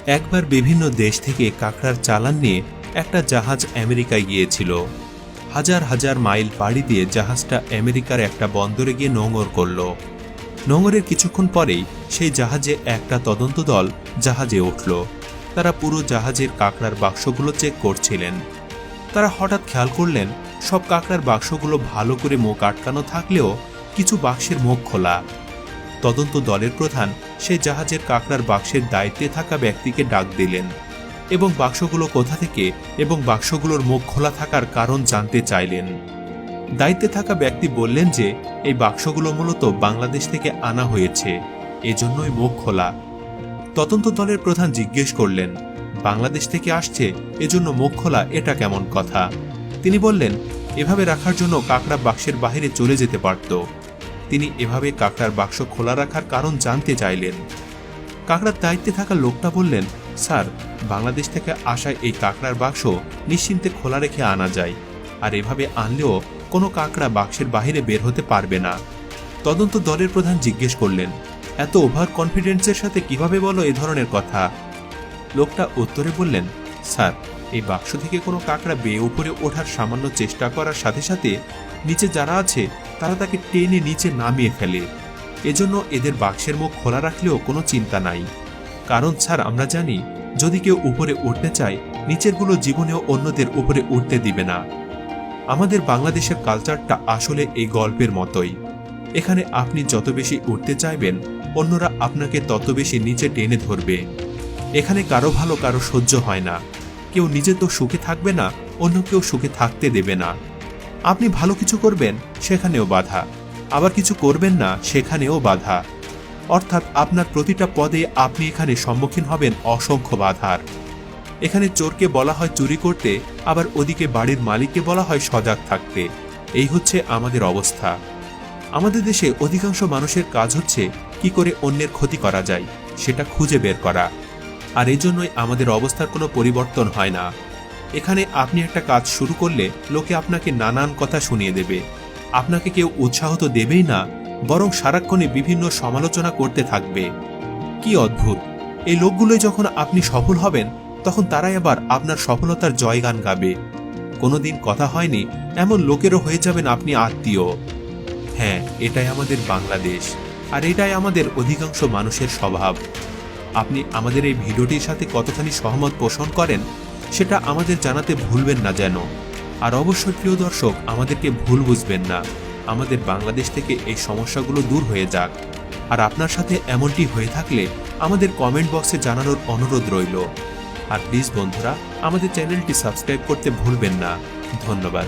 একবার বিভিন্ন দেশ থেকে কাঁকড়ার চালান নিয়ে একটা জাহাজ আমেরিকায় গিয়েছিল। হাজার হাজার মাইল পাড়ি দিয়ে জাহাজটা আমেরিকার একটা বন্দরে গিয়ে নোঙর করল। নোঙরের কিছুক্ষণ পরেই সেই জাহাজে একটা তদন্ত দল জাহাজে উঠল। তারা পুরো জাহাজের কাঁকড়ার বাক্সগুলো চেক করছিলেন। তারা হঠাৎ খেয়াল করলেন সব কাঁকড়ার বাক্সগুলো ভালো করে মুখ আটকানো থাকলেও কিছু বাক্সের মুখ খোলা। তদন্ত দলের প্রধান সেই জাহাজের কাঁকড়ার বাক্সের দায়িত্বে থাকা ব্যক্তিকে ডাক দিলেন এবং বাক্সগুলো কোথা থেকে এবং বাক্সগুলোর মুখ খোলা থাকার কারণ জানতে চাইলেন। দায়িত্বে থাকা ব্যক্তি বললেন যে এই বাক্সগুলো মূলত বাংলাদেশ থেকে আনা হয়েছে, এজন্যই মুখ খোলা। তদন্ত দলের প্রধান জিজ্ঞেস করলেন, বাংলাদেশ থেকে আসছে এজন্য মুখ খোলা, এটা কেমন কথা? তিনি বললেন, এভাবে রাখার জন্য কাঁকড়া বাক্সের বাইরে চলে যেতে পারত। তিনি এভাবে কাঁকড়ার বাক্স খোলা রাখার কারণ জানতে চাইলেন। কাঁকড়ার দায়িত্বে থাকা লোকটা বললেন, স্যার, বাংলাদেশ থেকে আসা এই কাঁকড়ার বাক্স নিশ্চিন্তে খোলা রেখে আনা যায়, আর এভাবে আনলেও কোনো কাঁকড়া বাক্সের বাইরে বের হতে পারবে না। তদন্ত দলের প্রধান জিজ্ঞেস করলেন, এত ওভার কনফিডেন্সের সাথে কিভাবে বলো এ ধরনের কথা? লোকটা উত্তরে বললেন, স্যার, এই বাক্স থেকে কোনো কাঁকড়া বেয়ে উপরে ওঠার সামান্য চেষ্টা করার সাথে সাথে নিচে যারা আছে তারা তাকে টেনে নিচে নামিয়ে ফেলে। এজন্য এদের বাক্সের মুখ খোলা রাখলেও কোনো চিন্তা নাই। কারণ স্যার, আমরা জানি যদি কেউ উপরে উঠতে চায় নিচেরগুলো জীবনেও অন্যদের উপরে উঠতে দিবে না। আমাদের বাংলাদেশের কালচারটা আসলে এই গল্পের মতোই। এখানে আপনি যত বেশি উঠতে চাইবেন অন্যরা আপনাকে তত বেশি নিচে টেনে ধরবে। এখানে কারো ভালো কারো সহ্য হয় না। কেউ নিজে তো সুখে থাকবে না, অন্য কেউ সুখে থাকতে দেবে না। আপনি ভালো কিছু করবেন সেখানেও বাধা, আবার কিছু করবেন না সেখানেও বাধা। অর্থাৎ আপনার প্রতিটা পদে আপনি এখানে সম্মুখীন হবেন অসংখ্য বাধার। এখানে চোরকে বলা হয় চুরি করতে, আবার ওদিকে বাড়ির মালিককে বলা হয় সজাগ থাকতে। এই হচ্ছে আমাদের অবস্থা। আমাদের দেশে অধিকাংশ মানুষের কাজ হচ্ছে কি করে অন্যের ক্ষতি করা যায় সেটা খুঁজে বের করা, আর এই জন্যই আমাদের অবস্থার কোনো পরিবর্তন হয় না। এখানে আপনি একটা কাজ শুরু করলে লোকে আপনাকে নানান কথা শুনিয়ে দেবে। আপনাকে কেউ উৎসাহ তো দেবেই না, বরং সারাক্ষণে বিভিন্ন সমালোচনা করতে থাকবে। কি অদ্ভুত! এই লোকগুলোই যখন আপনি সফল হবেন তখন তারাই আবার আপনার সফলতার জয়গান গাবে। কোনোদিন কথা হয়নি এমন লোকেরও হয়ে যাবেন আপনি আত্মীয়। হ্যাঁ, এটাই আমাদের বাংলাদেশ, আর এটাই আমাদের অধিকাংশ মানুষের স্বভাব। আপনি আমাদের এই ভিডিওটির সাথে কতখানি সহমত পোষণ করেন সেটা আমাদের জানাতে ভুলবেন না যেন। আর অবশ্যই প্রিয় দর্শক, আমাদেরকে ভুল বুঝবেন না। আমাদের বাংলাদেশ থেকে এই সমস্যাগুলো দূর হয়ে যাক। আর আপনার সাথে এমনটি হয়ে থাকলে আমাদের কমেন্ট বক্সে জানানোর অনুরোধ রইল। আর প্লিজ বন্ধুরা, আমাদের চ্যানেলটি সাবস্ক্রাইব করতে ভুলবেন না। ধন্যবাদ।